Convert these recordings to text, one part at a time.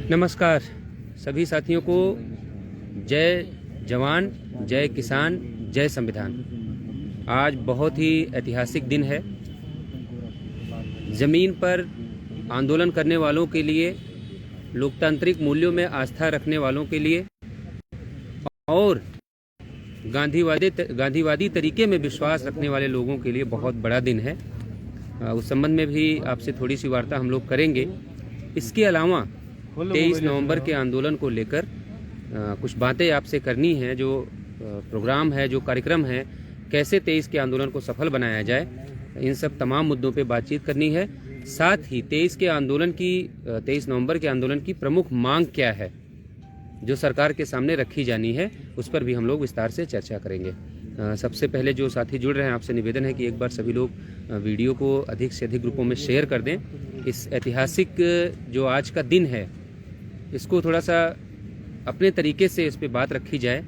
नमस्कार सभी साथियों को। जय जवान, जय किसान, जय संविधान। आज बहुत ही ऐतिहासिक दिन है। ज़मीन पर आंदोलन करने वालों के लिए, लोकतांत्रिक मूल्यों में आस्था रखने वालों के लिए और गांधीवादी तरीके में विश्वास रखने वाले लोगों के लिए बहुत बड़ा दिन है। उस संबंध में भी आपसे थोड़ी सी वार्ता हम लोग करेंगे। इसके अलावा 23 नवंबर के आंदोलन को लेकर कुछ बातें आपसे करनी है। जो प्रोग्राम है, जो कार्यक्रम है, कैसे 23 के आंदोलन को सफल बनाया जाए, इन सब तमाम मुद्दों पे बातचीत करनी है। साथ ही 23 नवंबर के आंदोलन की प्रमुख मांग क्या है जो सरकार के सामने रखी जानी है, उस पर भी हम लोग विस्तार से चर्चा करेंगे। सबसे पहले जो साथी जुड़ रहे हैं, आपसे निवेदन है कि एक बार सभी लोग वीडियो को अधिक से अधिक ग्रुपों में शेयर कर दें। इस ऐतिहासिक जो आज का दिन है, इसको थोड़ा सा अपने तरीके से इस पे बात रखी जाए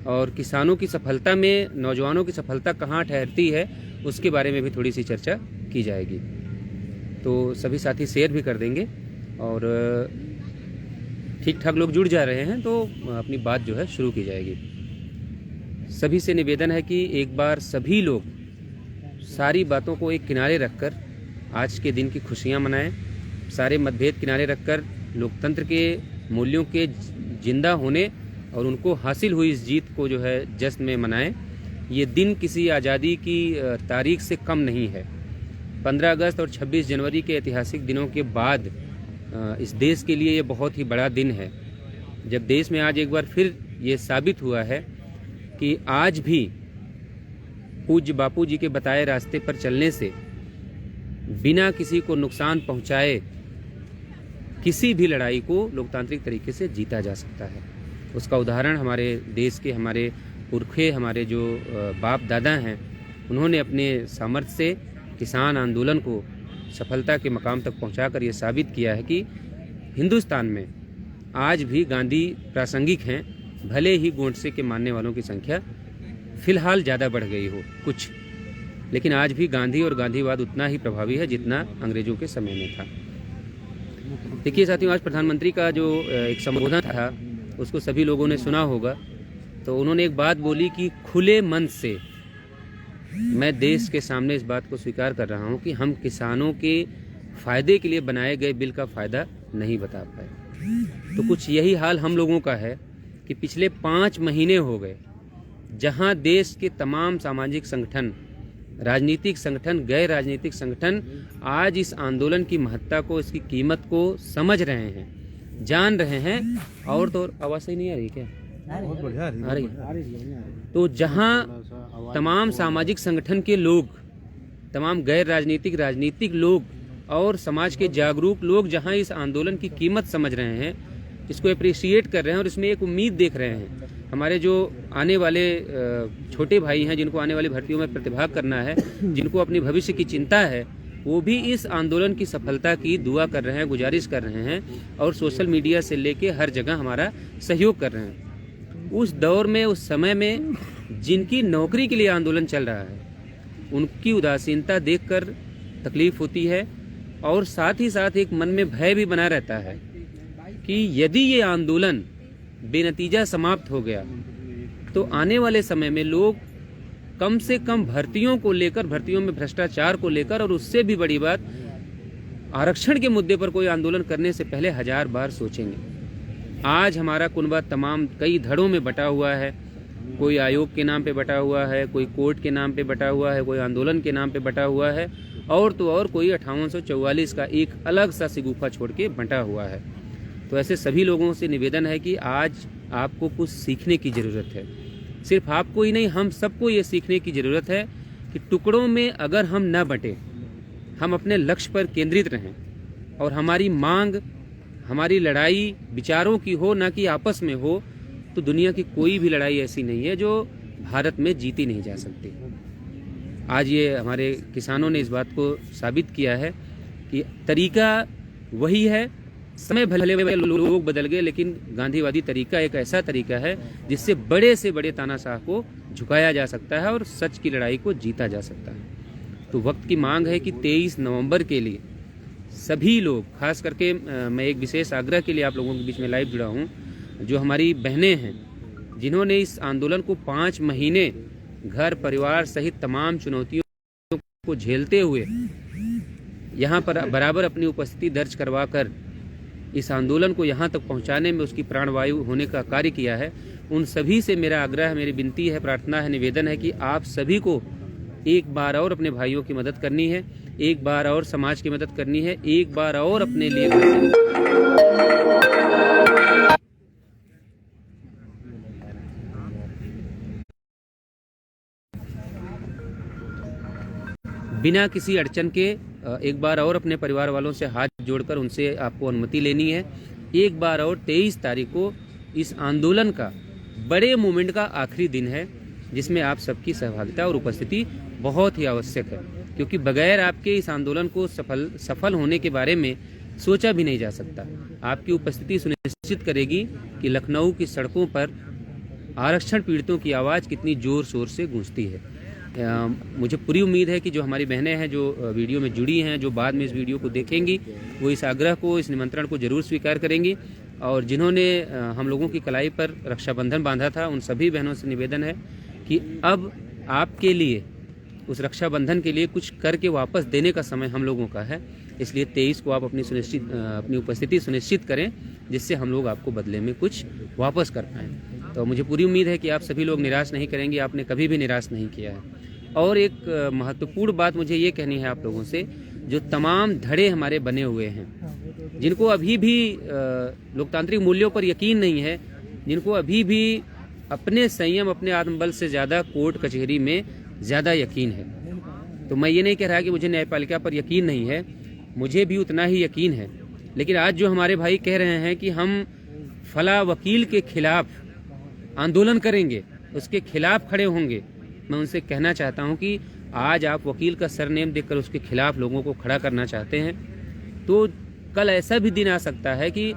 और किसानों की सफलता में नौजवानों की सफलता कहाँ ठहरती है, उसके बारे में भी थोड़ी सी चर्चा की जाएगी। तो सभी साथी शेयर भी कर देंगे और ठीक ठाक लोग जुड़ जा रहे हैं तो अपनी बात जो है शुरू की जाएगी। सभी से निवेदन है कि एक बार सभी लोग सारी बातों को एक किनारे रखकर आज के दिन की खुशियां मनाएं। सारे मतभेद किनारे रखकर लोकतंत्र के मूल्यों के जिंदा होने और उनको हासिल हुई इस जीत को जो है जश्न में मनाएं। ये दिन किसी आज़ादी की तारीख से कम नहीं है। 15 अगस्त और 26 जनवरी के ऐतिहासिक दिनों के बाद इस देश के लिए ये बहुत ही बड़ा दिन है, जब देश में आज एक बार फिर ये साबित हुआ है कि आज भी पूज्य बापू जी के बताए रास्ते पर चलने से बिना किसी को नुकसान पहुंचाए किसी भी लड़ाई को लोकतांत्रिक तरीके से जीता जा सकता है। उसका उदाहरण हमारे देश के, हमारे पुरखे, हमारे जो बाप दादा हैं, उन्होंने अपने सामर्थ्य से किसान आंदोलन को सफलता के मकाम तक पहुंचाकर ये साबित किया है कि हिंदुस्तान में आज भी गांधी प्रासंगिक हैं। भले ही गोडसे के मानने वालों की संख्या फिलहाल ज़्यादा बढ़ गई हो कुछ, लेकिन आज भी गांधी और गांधीवाद उतना ही प्रभावी है जितना अंग्रेजों के समय में था। देखिए साथियों, आज प्रधानमंत्री का जो एक संबोधन था उसको सभी लोगों ने सुना होगा। तो उन्होंने एक बात बोली कि खुले मन से मैं देश के सामने इस बात को स्वीकार कर रहा हूं कि हम किसानों के फायदे के लिए बनाए गए बिल का फायदा नहीं बता पाए। तो कुछ यही हाल हम लोगों का है कि पिछले 5 महीने हो गए जहां देश के तमाम सामाजिक संगठन, राजनीतिक संगठन, गैर राजनीतिक संगठन आज इस आंदोलन की महत्ता को, इसकी कीमत को समझ रहे हैं, जान रहे हैं। और तो आवाज़ सही नहीं आ रही क्या? आ रही है। तो जहां तमाम सामाजिक संगठन के लोग, तमाम गैर राजनीतिक लोग और समाज के जागरूक लोग जहां इस आंदोलन की कीमत समझ रहे हैं, इसको अप्रिशिएट कर रहे हैं और इसमें एक उम्मीद देख रहे हैं। हमारे जो आने वाले छोटे भाई हैं, जिनको आने वाली भर्तियों में प्रतिभाग करना है, जिनको अपनी भविष्य की चिंता है, वो भी इस आंदोलन की सफलता की दुआ कर रहे हैं, गुजारिश कर रहे हैं और सोशल मीडिया से लेके हर जगह हमारा सहयोग कर रहे हैं। उस दौर में, उस समय में जिनकी नौकरी के लिए आंदोलन चल रहा है, उनकी उदासीनता देखकर तकलीफ होती है और साथ ही साथ एक मन में भय भी बना रहता है कि यदि ये आंदोलन बेनतीजा समाप्त हो गया तो आने वाले समय में लोग कम से कम भर्तियों को लेकर, भर्तियों में भ्रष्टाचार को लेकर, और उससे भी बड़ी बात आरक्षण के मुद्दे पर कोई आंदोलन करने से पहले 1000 बार सोचेंगे। आज हमारा कुनबा तमाम कई धड़ों में बटा हुआ है। कोई आयोग के नाम पे बटा हुआ है, कोई कोर्ट के नाम पे बटा हुआ है, कोई आंदोलन के नाम पे बटा हुआ है और तो और कोई 5844 का एक अलग सा सिगुफा छोड़ के बंटा हुआ है। तो ऐसे सभी लोगों से निवेदन है कि आज आपको कुछ सीखने की ज़रूरत है। सिर्फ आपको ही नहीं, हम सबको ये सीखने की ज़रूरत है कि टुकड़ों में अगर हम न बंटे, हम अपने लक्ष्य पर केंद्रित रहें और हमारी मांग, हमारी लड़ाई विचारों की हो, ना कि आपस में हो, तो दुनिया की कोई भी लड़ाई ऐसी नहीं है जो भारत में जीती नहीं जा सकती। आज ये हमारे किसानों ने इस बात को साबित किया है कि तरीका वही है। समय भले लोग बदल गए, लेकिन गांधीवादी तरीका एक ऐसा तरीका है जिससे बड़े से बड़े तानाशाह को झुकाया जा सकता है और सच की लड़ाई को जीता जा सकता है। तो वक्त की मांग है कि 23 नवंबर के लिए सभी लोग, खास करके मैं एक विशेष आग्रह के लिए आप लोगों के बीच में लाइव जुड़ा हूँ, जो हमारी बहनें हैं जिन्होंने इस आंदोलन को 5 महीने घर परिवार सहित तमाम चुनौतियों को झेलते हुए यहाँ पर बराबर अपनी उपस्थिति दर्ज करवाकर इस आंदोलन को यहाँ तक पहुँचाने में उसकी प्राणवायु होने का कार्य किया है, उन सभी से मेरा आग्रह है, मेरी विनती है, प्रार्थना है, निवेदन है कि आप सभी को एक बार और अपने भाइयों की मदद करनी है, एक बार और समाज की मदद करनी है, एक बार और अपने लिए बिना किसी अड़चन के एक बार और अपने परिवार वालों से हाथ जोड़कर उनसे आपको अनुमति लेनी है। एक बार और 23 तारीख को इस आंदोलन का, बड़े मूवमेंट का आखिरी दिन है, जिसमें आप सबकी सहभागिता और उपस्थिति बहुत ही आवश्यक है, क्योंकि बगैर आपके इस आंदोलन को सफल होने के बारे में सोचा भी नहीं जा सकता। आपकी उपस्थिति सुनिश्चित करेगी कि लखनऊ की सड़कों पर आरक्षण पीड़ितों की आवाज़ कितनी जोर शोर से गूंजती है। मुझे पूरी उम्मीद है कि जो हमारी बहनें हैं, जो वीडियो में जुड़ी हैं, जो बाद में इस वीडियो को देखेंगी, वो इस आग्रह को, इस निमंत्रण को जरूर स्वीकार करेंगी। और जिन्होंने हम लोगों की कलाई पर रक्षाबंधन बांधा था, उन सभी बहनों से निवेदन है कि अब आपके लिए, उस रक्षाबंधन के लिए कुछ करके वापस देने का समय हम लोगों का है। इसलिए 23 को आप अपनी उपस्थिति सुनिश्चित करें, जिससे हम लोग आपको बदले में कुछ वापस कर पाएँ। तो मुझे पूरी उम्मीद है कि आप सभी लोग निराश नहीं करेंगे, आपने कभी भी निराश नहीं किया है। और एक महत्वपूर्ण बात मुझे ये कहनी है आप लोगों से, जो तमाम धड़े हमारे बने हुए हैं, जिनको अभी भी लोकतांत्रिक मूल्यों पर यकीन नहीं है, जिनको अभी भी अपने संयम, अपने आत्मबल से ज़्यादा कोर्ट कचहरी में ज़्यादा यकीन है। तो मैं ये नहीं कह रहा कि मुझे न्यायपालिका पर यकीन नहीं है, मुझे भी उतना ही यकीन है। लेकिन आज जो हमारे भाई कह रहे हैं कि हम फला वकील के खिलाफ आंदोलन करेंगे, उसके खिलाफ खड़े होंगे, मैं उनसे कहना चाहता हूं कि आज आप वकील का सरनेम देखकर उसके खिलाफ लोगों को खड़ा करना चाहते हैं, तो कल ऐसा भी दिन आ सकता है कि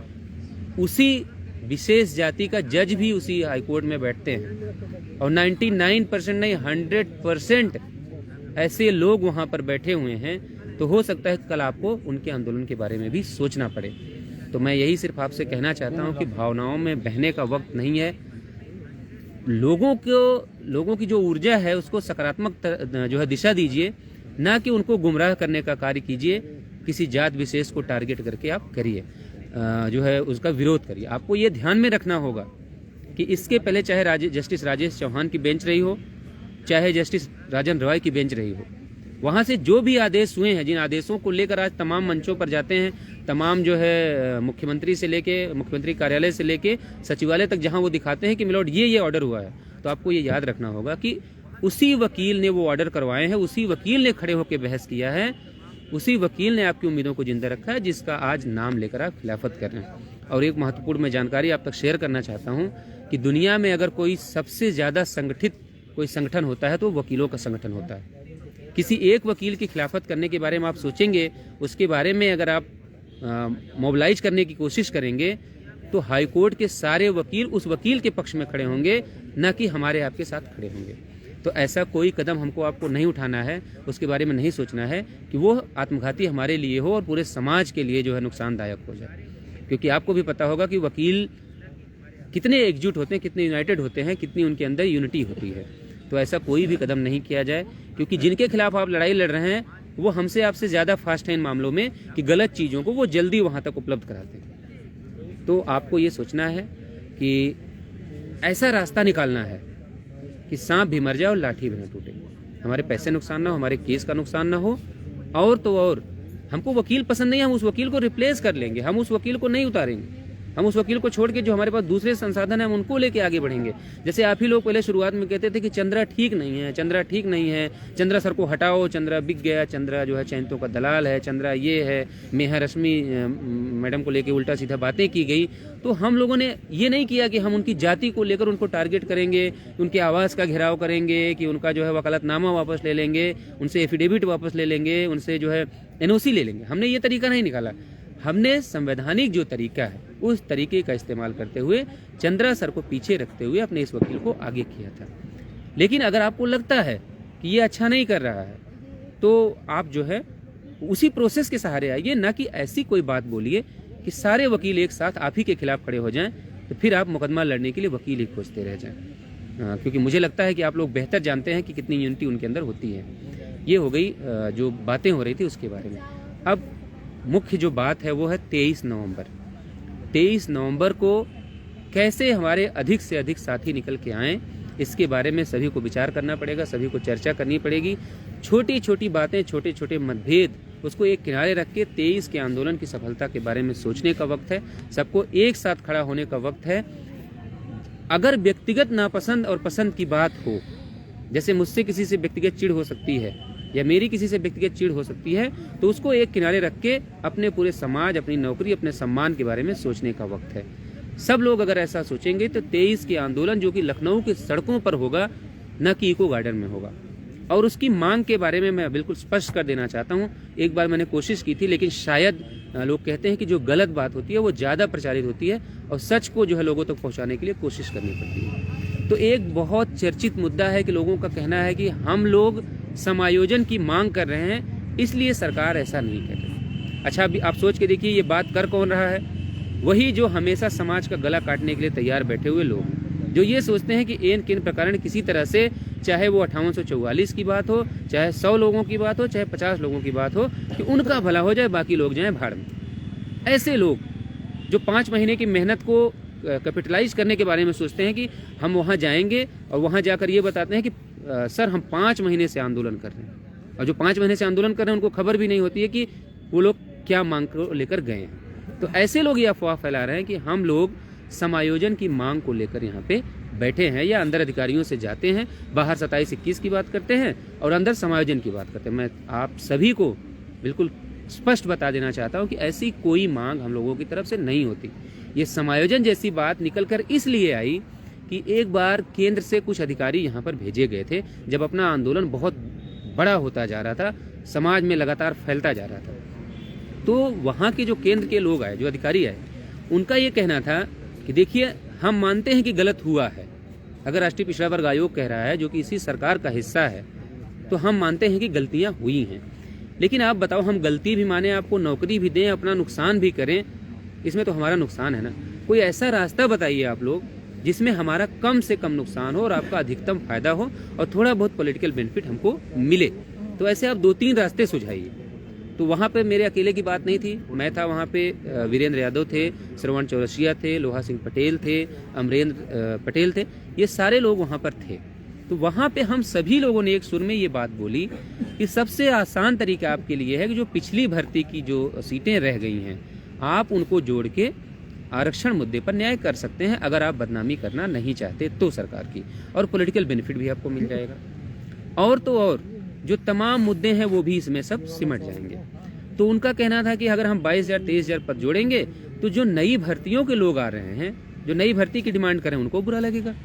उसी विशेष जाति का जज भी उसी हाईकोर्ट में बैठते हैं और 99% नहीं 100% ऐसे लोग वहां पर बैठे हुए हैं। तो हो सकता है कल आपको उनके आंदोलन के बारे में भी सोचना पड़े। तो मैं यही सिर्फ आपसे कहना चाहता हूं कि भावनाओं में बहने का वक्त नहीं है। लोगों की जो ऊर्जा है उसको सकारात्मक जो है दिशा दीजिए, ना कि उनको गुमराह करने का कार्य कीजिए। किसी जात विशेष को टारगेट करके आप करिए, जो है उसका विरोध करिए। आपको ये ध्यान में रखना होगा कि इसके पहले चाहे जस्टिस राजेश चौहान की बेंच रही हो, चाहे जस्टिस राजन रॉय की बेंच रही हो, वहाँ से जो भी आदेश हुए हैं, जिन आदेशों को लेकर आज तमाम मंचों पर जाते हैं, तमाम जो है मुख्यमंत्री से लेके, मुख्यमंत्री कार्यालय से लेके सचिवालय तक, जहां वो दिखाते हैं कि मिलोड ये ऑर्डर हुआ है, तो आपको ये याद रखना होगा कि उसी वकील ने वो ऑर्डर करवाए हैं, उसी वकील ने खड़े होकर बहस किया है, उसी वकील ने आपकी उम्मीदों को जिंदा रखा है, जिसका आज नाम लेकर आप खिलाफत कर रहे हैं। और एक महत्वपूर्ण मैं जानकारी आप तक शेयर करना चाहता हूँ कि दुनिया में अगर कोई सबसे ज्यादा संगठित कोई संगठन होता है तो वकीलों का संगठन होता है। किसी एक वकील की खिलाफत करने के बारे में आप सोचेंगे, उसके बारे में अगर आप मोबिलाइज करने की कोशिश करेंगे, तो हाईकोर्ट के सारे वकील उस वकील के पक्ष में खड़े होंगे, न कि हमारे आपके साथ खड़े होंगे। तो ऐसा कोई कदम हमको आपको नहीं उठाना है, उसके बारे में नहीं सोचना है कि वो आत्मघाती हमारे लिए हो और पूरे समाज के लिए जो है नुकसानदायक हो जाए। क्योंकि आपको भी पता होगा कि वकील कितने एकजुट होते हैं, कितने यूनाइटेड होते हैं, कितनी उनके अंदर यूनिटी होती है। तो ऐसा कोई भी कदम नहीं किया जाए, क्योंकि जिनके खिलाफ आप लड़ाई लड़ रहे हैं वो हमसे आपसे ज़्यादा फास्ट है इन मामलों में कि गलत चीज़ों को वो जल्दी वहाँ तक उपलब्ध कराते हैं। तो आपको ये सोचना है कि ऐसा रास्ता निकालना है कि सांप भी मर जाए और लाठी भी न टूटे, हमारे पैसे नुकसान ना हो, हमारे केस का नुकसान ना हो। और तो और हमको वकील पसंद नहीं है, हम उस वकील को रिप्लेस कर लेंगे, हम उस वकील को नहीं उतारेंगे, हम उस वकील को छोड़ के जो हमारे पास दूसरे संसाधन है हम उनको लेके आगे बढ़ेंगे। जैसे आप ही लोग पहले शुरुआत में कहते थे कि चंद्रा ठीक नहीं है, चंद्रा ठीक नहीं है, चंद्रा सर को हटाओ, चंद्रा बिक गया, चंद्रा जो है चैनतों का दलाल है, चंद्रा ये है, मेहा रश्मि मैडम को लेके उल्टा सीधा बातें की गई। तो हम लोगों ने ये नहीं किया कि हम उनकी जाति को लेकर उनको टारगेट करेंगे, उनके आवास का घेराव करेंगे, कि उनका जो है वकालतनामा वापस ले लेंगे, उनसे एफिडेविट वापस ले लेंगे, उनसे जो है NOC ले लेंगे। हमने ये तरीका नहीं निकाला। हमने संवैधानिक जो तरीका है उस तरीके का इस्तेमाल करते हुए चंद्रा सर को पीछे रखते हुए अपने इस वकील को आगे किया था। लेकिन अगर आपको लगता है कि ये अच्छा नहीं कर रहा है, तो आप जो है उसी प्रोसेस के सहारे आइए, ना कि ऐसी कोई बात बोलिए कि सारे वकील एक साथ आप ही के खिलाफ खड़े हो जाएं, तो फिर आप मुकदमा लड़ने के लिए वकील ही खोजते रह जाएं। क्योंकि मुझे लगता है कि आप लोग बेहतर जानते हैं कि कितनी यूनिटी उनके अंदर होती है। ये हो गई जो बातें हो रही थी उसके बारे में। अब मुख्य जो बात है वो है 23 नवंबर। 23 नवंबर को कैसे हमारे अधिक से अधिक साथी निकल के आएँ, इसके बारे में सभी को विचार करना पड़ेगा, सभी को चर्चा करनी पड़ेगी। छोटी छोटी बातें, छोटे छोटे मतभेद, उसको एक किनारे रख के 23 के आंदोलन की सफलता के बारे में सोचने का वक्त है। सबको एक साथ खड़ा होने का वक्त है। अगर व्यक्तिगत नापसंद और पसंद की बात हो, जैसे मुझसे किसी से व्यक्तिगत चिढ़ हो सकती है या मेरी किसी से व्यक्तिगत चिढ़ हो सकती है, तो उसको एक किनारे रख के अपने पूरे समाज, अपनी नौकरी, अपने सम्मान के बारे में सोचने का वक्त है। सब लोग अगर ऐसा सोचेंगे तो 23 के आंदोलन जो कि लखनऊ की सड़कों पर होगा, न कि इको गार्डन में होगा। और उसकी मांग के बारे में मैं बिल्कुल स्पष्ट कर देना चाहता हूँ। एक बार मैंने कोशिश की थी, लेकिन शायद लोग कहते हैं कि जो गलत बात होती है वो ज़्यादा प्रचारित होती है और सच को जो है लोगों तक पहुँचाने के लिए कोशिश करनी पड़ती है। तो एक बहुत चर्चित मुद्दा है कि लोगों का कहना है कि हम लोग समायोजन की मांग कर रहे हैं, इसलिए सरकार ऐसा नहीं कर रही। अच्छा, अभी आप सोच के देखिए, ये बात कर कौन रहा है? वही जो हमेशा समाज का गला काटने के लिए तैयार बैठे हुए लोग, जो ये सोचते हैं कि एन किन प्रकार किसी तरह से, चाहे वो 5844 की बात हो, चाहे 100 लोगों की बात हो, चाहे 50 लोगों की बात हो, कि उनका भला हो जाए, बाकी लोग जाएं भाड़ में। ऐसे लोग जो 5 महीने की मेहनत को कैपिटलाइज करने के बारे में सोचते हैं कि हम वहाँ जाएंगे और वहाँ जाकर ये बताते हैं कि सर हम 5 महीने से आंदोलन कर रहे हैं, और जो 5 महीने से आंदोलन कर रहे हैं उनको खबर भी नहीं होती है कि वो लोग क्या मांग को लेकर गए हैं। तो ऐसे लोग ये अफवाह फैला रहे हैं कि हम लोग समायोजन की मांग को लेकर यहाँ पे बैठे हैं, या अंदर अधिकारियों से जाते हैं, बाहर 27-21 की बात करते हैं और अंदर समायोजन की बात करते हैं। मैं आप सभी को बिल्कुल स्पष्ट बता देना चाहता हूँ कि ऐसी कोई मांग हम लोगों की तरफ से नहीं होती। ये समायोजन जैसी बात निकल कर इसलिए आई कि एक बार केंद्र से कुछ अधिकारी यहाँ पर भेजे गए थे, जब अपना आंदोलन बहुत बड़ा होता जा रहा था, समाज में लगातार फैलता जा रहा था। तो वहाँ के जो केंद्र के लोग आए, जो अधिकारी आए, उनका ये कहना था कि देखिए, हम मानते हैं कि गलत हुआ है। अगर राष्ट्रीय पिछड़ा वर्ग आयोग कह रहा है, जो कि इसी सरकार का हिस्सा है, तो हम मानते हैं कि गलतियां हुई हैं। लेकिन आप बताओ, हम गलती भी माने, आपको नौकरी भी दें, अपना नुकसान भी करें, इसमें तो हमारा नुकसान है ना। कोई ऐसा रास्ता बताइए आप लोग जिसमें हमारा कम से कम नुकसान हो और आपका अधिकतम फायदा हो और थोड़ा बहुत पॉलिटिकल बेनिफिट हमको मिले। तो ऐसे आप 2-3 रास्ते सुझाइए। तो वहाँ पे मेरे अकेले की बात नहीं थी, मैं था वहाँ पे, वीरेंद्र यादव थे, श्रवण चौरसिया थे, लोहा सिंह पटेल थे, अमरेंद्र पटेल थे, ये सारे लोग वहाँ पर थे। तो वहाँ पे हम सभी लोगों ने एक सुर में ये बात बोली कि सबसे आसान तरीका आपके लिए है कि जो पिछली भर्ती की जो सीटें रह गई हैं, आप उनको जोड़ के आरक्षण मुद्दे पर न्याय कर सकते हैं, अगर आप बदनामी करना नहीं चाहते तो सरकार की, और पॉलिटिकल बेनिफिट भी आपको मिल जाएगा। और तो और जो तमाम मुद्दे हैं वो भी इसमें सब सिमट जाएंगे। तो उनका कहना था कि अगर हम 22,000-23,000 पद जोड़ेंगे तो जो नई भर्तियों के लोग आ रहे हैं, जो नई भर्ती की डिमांड करें, उनको बुरा लगेगा।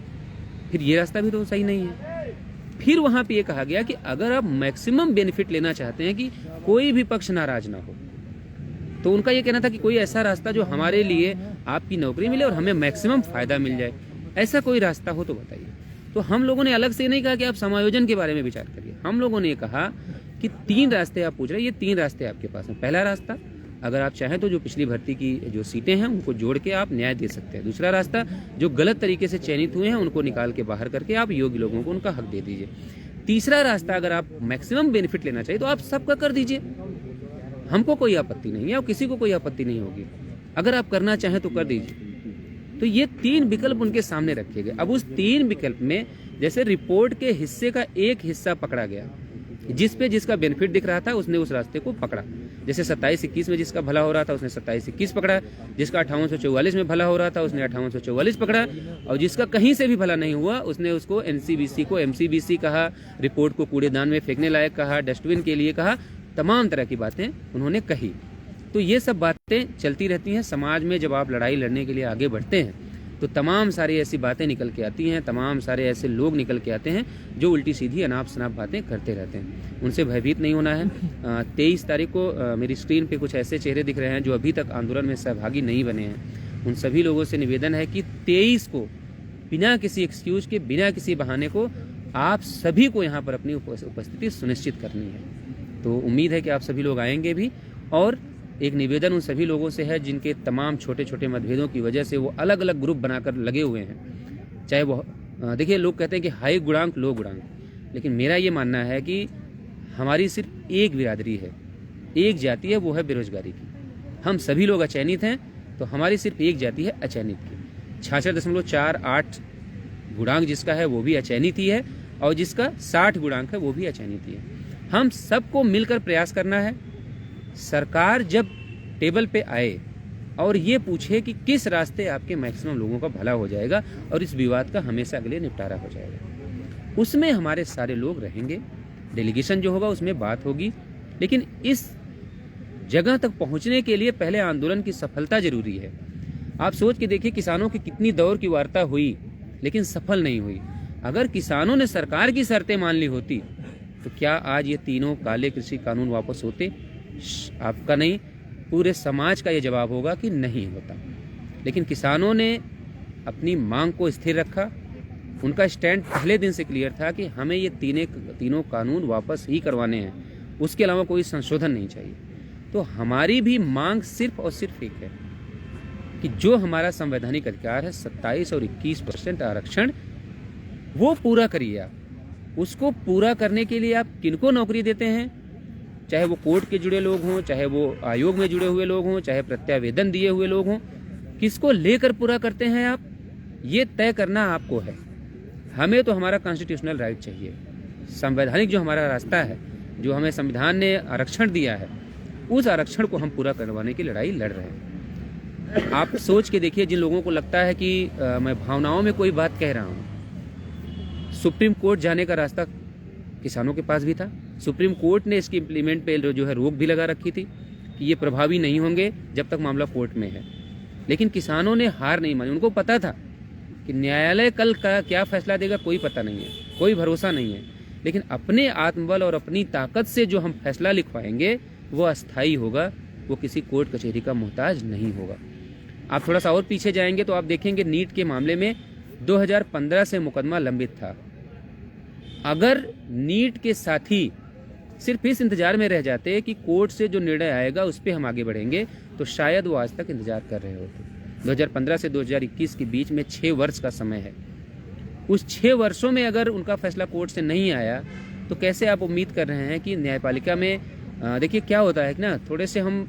फिर ये रास्ता भी तो सही नहीं है। फिर वहाँ पे ये कहा गया कि अगर आप मैक्सिमम बेनिफिट लेना चाहते हैं कि कोई भी पक्ष नाराज ना हो, तो उनका ये कहना था कि कोई ऐसा रास्ता जो हमारे लिए आपकी नौकरी मिले और हमें मैक्सिमम फायदा मिल जाए, ऐसा कोई रास्ता हो तो बताइए। तो हम लोगों ने अलग से नहीं कहा कि आप समायोजन के बारे में विचार करिए। हम लोगों ने कहा कि 3 रास्ते आप पूछ रहे हैं, ये 3 रास्ते आपके पास हैं। पहला रास्ता, अगर आप चाहें तो जो पिछली भर्ती की जो सीटें हैं उनको जोड़ के आप न्याय दे सकते हैं। दूसरा रास्ता, जो गलत तरीके से चयनित हुए हैं उनको निकाल के बाहर करके आप योग्य लोगों को उनका हक दे दीजिए। तीसरा रास्ता, अगर आप मैक्सिमम बेनिफिट लेना चाहिए तो आप सबका कर दीजिए, हमको कोई आपत्ति नहीं है और किसी को कोई आपत्ति नहीं होगी। अगर आप करना चाहें तो कर दीजिए। तो ये 3 विकल्प उनके सामने रखे गए। अब उस 3 विकल्प में जैसे रिपोर्ट के हिस्से का एक हिस्सा पकड़ा गया, जिस पे जिसका बेनिफिट दिख रहा था उसने उस रास्ते को पकड़ा। जैसे 27-21 में जिसका भला हो रहा था उसने 27-21 पकड़ा, जिसका 5844 में भला हो रहा था उसने 5844 पकड़ा, और जिसका कहीं से भी भला नहीं हुआ उसने उसको एनसीबीसी को एमसीबीसी कहा, रिपोर्ट को कूड़ेदान में फेंकने लायक कहा, डस्टबिन के लिए कहा, तमाम तरह की बातें उन्होंने कही। तो ये सब बातें चलती रहती हैं समाज में। जब आप लड़ाई लड़ने के लिए आगे बढ़ते हैं तो तमाम सारी ऐसी बातें निकल के आती हैं, तमाम सारे ऐसे लोग निकल के आते हैं जो उल्टी सीधी अनाप शनाप बातें करते रहते हैं। उनसे भयभीत नहीं होना है। 23 तारीख को मेरी स्क्रीन पे कुछ ऐसे चेहरे दिख रहे हैं जो अभी तक आंदोलन में सहभागी नहीं बने हैं। उन सभी लोगों से निवेदन है कि 23 को बिना किसी एक्सक्यूज के, बिना किसी बहाने को आप सभी को यहाँ पर अपनी उपस्थिति सुनिश्चित करनी है। तो उम्मीद है कि आप सभी लोग आएंगे भी। और एक निवेदन उन सभी लोगों से है जिनके तमाम छोटे छोटे मतभेदों की वजह से वो अलग अलग ग्रुप बनाकर लगे हुए हैं। चाहे वो देखिए, लोग कहते हैं कि हाई गुणांक लो गुणांक, लेकिन मेरा ये मानना है कि हमारी सिर्फ एक बिरादरी है, एक जाति है, वो है बेरोजगारी की। हम सभी लोग अचयनित हैं, तो हमारी सिर्फ एक जाति है अचयनित की। 66.48 गुणांक जिसका है वो भी अचयनित ही है, और जिसका 60 गुणांक है वो भी अचयनित ही है। हम सबको मिलकर प्रयास करना है। सरकार जब टेबल पे आए और ये पूछे कि किस रास्ते आपके मैक्सिमम लोगों का भला हो जाएगा और इस विवाद का हमेशा के लिए निपटारा हो जाएगा, उसमें हमारे सारे लोग रहेंगे। डेलीगेशन जो होगा उसमें बात होगी, लेकिन इस जगह तक पहुंचने के लिए पहले आंदोलन की सफलता जरूरी है। आप सोच के देखिए, किसानों की कितनी दौर की वार्ता हुई लेकिन सफल नहीं हुई। अगर किसानों ने सरकार की शर्तें मान ली होती तो क्या आज ये तीनों काले कृषि कानून वापस होते? आपका नहीं, पूरे समाज का ये जवाब होगा कि नहीं होता। लेकिन किसानों ने अपनी मांग को स्थिर रखा। उनका स्टैंड पहले दिन से क्लियर था कि हमें ये तीनों कानून वापस ही करवाने हैं, उसके अलावा कोई संशोधन नहीं चाहिए। तो हमारी भी मांग सिर्फ और सिर्फ एक है कि जो हमारा संवैधानिक अधिकार है 27 और 21% आरक्षण, वो पूरा करिए आप। उसको पूरा करने के लिए आप किनको नौकरी देते हैं, चाहे वो कोर्ट के जुड़े लोग हों, चाहे वो आयोग में जुड़े हुए लोग हों, चाहे प्रत्यावेदन दिए हुए लोग हों, किसको लेकर पूरा करते हैं आप, ये तय करना आपको है। हमें तो हमारा कॉन्स्टिट्यूशनल राइट चाहिए, संवैधानिक जो हमारा रास्ता है, जो हमें संविधान ने आरक्षण दिया है, उस आरक्षण को हम पूरा करवाने की लड़ाई लड़ रहे हैं। आप सोच के देखिए, जिन लोगों को लगता है कि मैं भावनाओं में कोई बात कह रहा हूँ, सुप्रीम कोर्ट जाने का रास्ता किसानों के पास भी था। सुप्रीम कोर्ट ने इसकी इम्प्लीमेंट पे जो है रोक भी लगा रखी थी कि ये प्रभावी नहीं होंगे जब तक मामला कोर्ट में है। लेकिन किसानों ने हार नहीं मानी। उनको पता था कि न्यायालय कल का क्या फैसला देगा कोई पता नहीं है, कोई भरोसा नहीं है। लेकिन अपने आत्मबल और अपनी ताकत से जो हम फैसला लिखवाएंगे वो अस्थायी होगा, वो किसी कोर्ट कचहरी का मोहताज नहीं होगा। आप थोड़ा सा और पीछे जाएंगे तो आप देखेंगे नीट के मामले में 2015 से मुकदमा लंबित था। अगर नीट के साथी सिर्फ इस इंतजार में रह जाते कि कोर्ट से जो निर्णय आएगा उस पर हम आगे बढ़ेंगे, तो शायद वो आज तक इंतजार कर रहे होते। 2015 से 2021 के बीच में 6 वर्ष का समय है। उस 6 वर्षों में अगर उनका फैसला कोर्ट से नहीं आया तो कैसे आप उम्मीद कर रहे हैं कि न्यायपालिका में देखिए क्या होता है कि ना, थोड़े से हम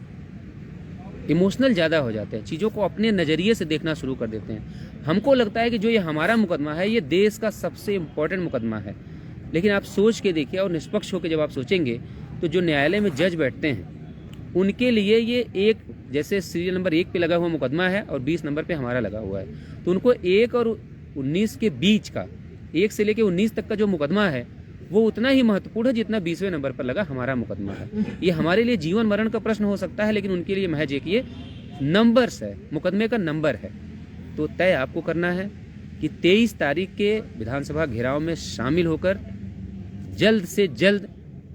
इमोशनल ज़्यादा हो जाते हैं, चीज़ों को अपने नज़रिए से देखना शुरू कर देते हैं। हमको लगता है कि जो ये हमारा मुकदमा है ये देश का सबसे इम्पोर्टेंट मुकदमा है। लेकिन आप सोच के देखिए और निष्पक्ष होकर जब आप सोचेंगे तो जो न्यायालय में जज बैठते हैं उनके लिए ये एक, जैसे सीरियल नंबर 1 पे लगा हुआ मुकदमा है और 20 नंबर पे हमारा लगा हुआ है, तो उनको 1 और 19 के बीच का, 1 से लेकर 19 तक का जो मुकदमा है वो उतना ही महत्वपूर्ण है जितना 20वें नंबर पर लगा हमारा मुकदमा है। ये हमारे लिए जीवन मरण का प्रश्न हो सकता है, लेकिन उनके लिए महज एक ये नंबर्स है, मुकदमे का नंबर है। तो तय आपको करना है कि 23 तारीख के विधानसभा घेराव में शामिल होकर जल्द से जल्द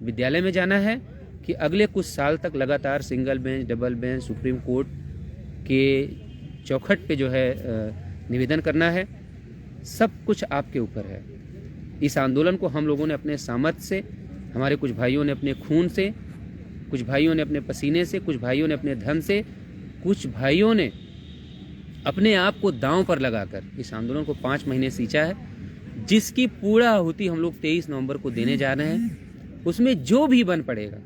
विद्यालय में जाना है कि अगले कुछ साल तक लगातार single bench, double bench, supreme court के चौखट पे जो है निवेदन करना है। सब कुछ आपके ऊपर है। इस आंदोलन को हम लोगों ने अपने सामर्थ्य से, हमारे कुछ भाइयों ने अपने खून से, कुछ भाइयों ने अपने पसीने से, कुछ भाइयों ने अपने धन से, कुछ भाइयों ने अपने आप को दांव पर लगाकर इस आंदोलन को 5 महीने सींचा है, जिसकी पूरा आहुति हम लोग 23 नवंबर को देने जा रहे हैं। उसमें जो भी बन पड़ेगा,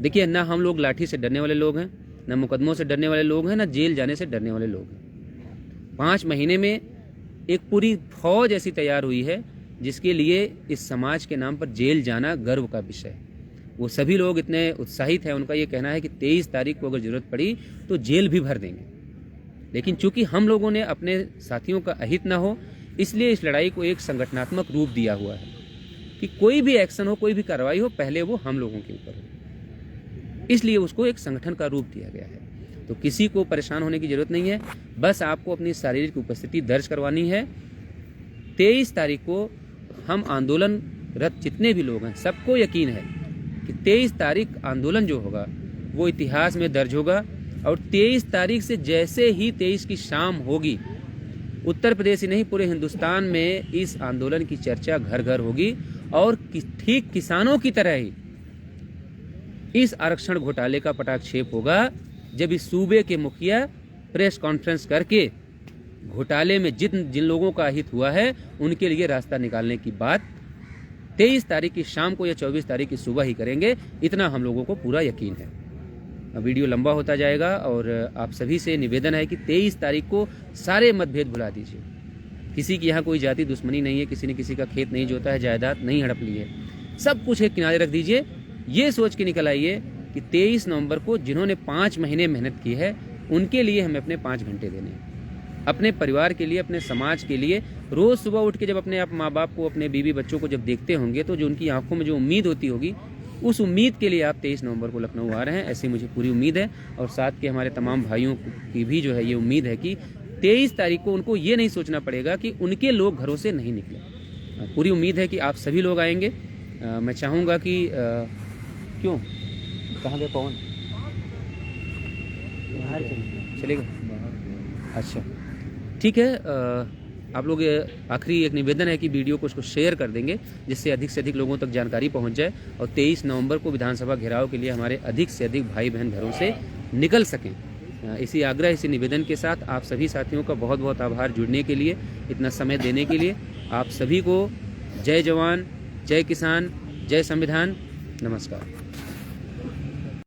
देखिए ना हम लोग लाठी से डरने वाले लोग हैं, ना मुकदमों से डरने वाले लोग हैं, ना जेल जाने से डरने वाले लोग हैं। 5 महीने में एक पूरी फौज ऐसी तैयार हुई है जिसके लिए इस समाज के नाम पर जेल जाना गर्व का विषय है। वो सभी लोग इतने उत्साहित हैं, उनका ये कहना है कि 23 तारीख को अगर जरूरत पड़ी तो जेल भी भर देंगे। लेकिन चूंकि हम लोगों ने अपने साथियों का अहित ना हो, इसलिए इस लड़ाई को एक संगठनात्मक रूप दिया हुआ है कि कोई भी एक्शन हो, कोई भी कार्रवाई हो, पहले वो हम लोगों के ऊपर हो। इसलिए उसको एक संगठन का रूप दिया गया है। तो किसी को परेशान होने की जरूरत नहीं है, बस आपको अपनी शारीरिक उपस्थिति दर्ज करवानी है। 23 तारीख को हम आंदोलनरत जितने भी लोग हैं, सबको यकीन है कि 23 तारीख आंदोलन जो होगा वो इतिहास में दर्ज होगा। और 23 तारीख से जैसे ही 23 की शाम होगी, उत्तर प्रदेश ही नहीं पूरे हिंदुस्तान में इस आंदोलन की चर्चा घर घर होगी। और ठीक किसानों की तरह ही इस आरक्षण घोटाले का पटाक्षेप होगा जब इस सूबे के मुखिया प्रेस कॉन्फ्रेंस करके घोटाले में जिन लोगों का हित हुआ है उनके लिए रास्ता निकालने की बात 23 तारीख की शाम को या 24 तारीख की सुबह ही करेंगे, इतना हम लोगों को पूरा यकीन है। वीडियो लंबा होता जाएगा और आप सभी से निवेदन है कि 23 तारीख को सारे मतभेद भुला दीजिए। किसी की यहाँ कोई जाति दुश्मनी नहीं है, किसी ने किसी का खेत नहीं जोता है, जायदाद नहीं हड़प ली है, सब कुछ एक किनारे रख दीजिए। ये सोच के निकल आइए कि 23 नवंबर को जिन्होंने 5 महीने मेहनत की है उनके लिए हमें अपने 5 घंटे देने हैं, अपने परिवार के लिए, अपने समाज के लिए। रोज सुबह उठ के जब अपने आप माँ बाप को, अपने बीवी बच्चों को जब देखते होंगे तो जो उनकी आंखों में जो उम्मीद होती होगी, उस उम्मीद के लिए आप 23 नवंबर को लखनऊ आ रहे हैं, ऐसी मुझे पूरी उम्मीद है। और साथ के हमारे तमाम भाइयों की भी जो है ये उम्मीद है कि 23 तारीख को उनको ये नहीं सोचना पड़ेगा कि उनके लोग घरों से नहीं निकले। पूरी उम्मीद है कि आप सभी लोग आएंगे। मैं चाहूँगा कि क्यों कहाँ गए पवन, चलेगा? अच्छा ठीक है। आप लोग आखिरी एक निवेदन है कि वीडियो को उसको शेयर कर देंगे जिससे अधिक से अधिक लोगों तक जानकारी पहुंच जाए और 23 नवंबर को विधानसभा घेराव के लिए हमारे अधिक से अधिक भाई बहन घरों से निकल सकें। इसी आग्रह, इसी निवेदन के साथ आप सभी साथियों का बहुत बहुत आभार जुड़ने के लिए, इतना समय देने के लिए। आप सभी को जय जवान, जय किसान, जय संविधान, नमस्कार।